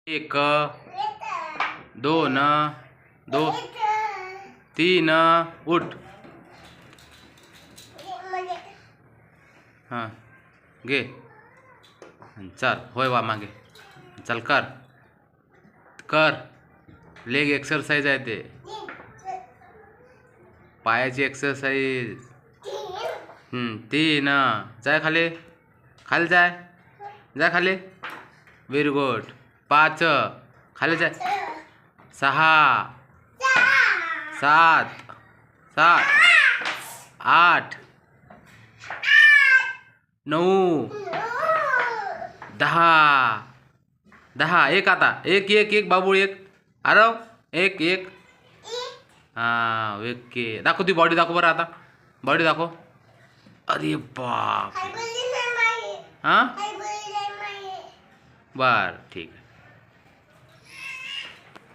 एक, दोन, तीन, उठ. हां घे. चल होय वा मागे. चल कर कर. लेग एक्सरसाइज आहे ते, पायाची एक्सरसाइज. तीन. जाय खाली, खाली जाय, जाय खाली. Very good. 5 खाली जाय. 6 7 8 9 10. एक आता एक बाबू एक. आरव एक. हां ओके. दाखव ती बॉडी दाखव बरं. आता बॉडी दाखव. अरे बाप. हां बर ठीक आहे.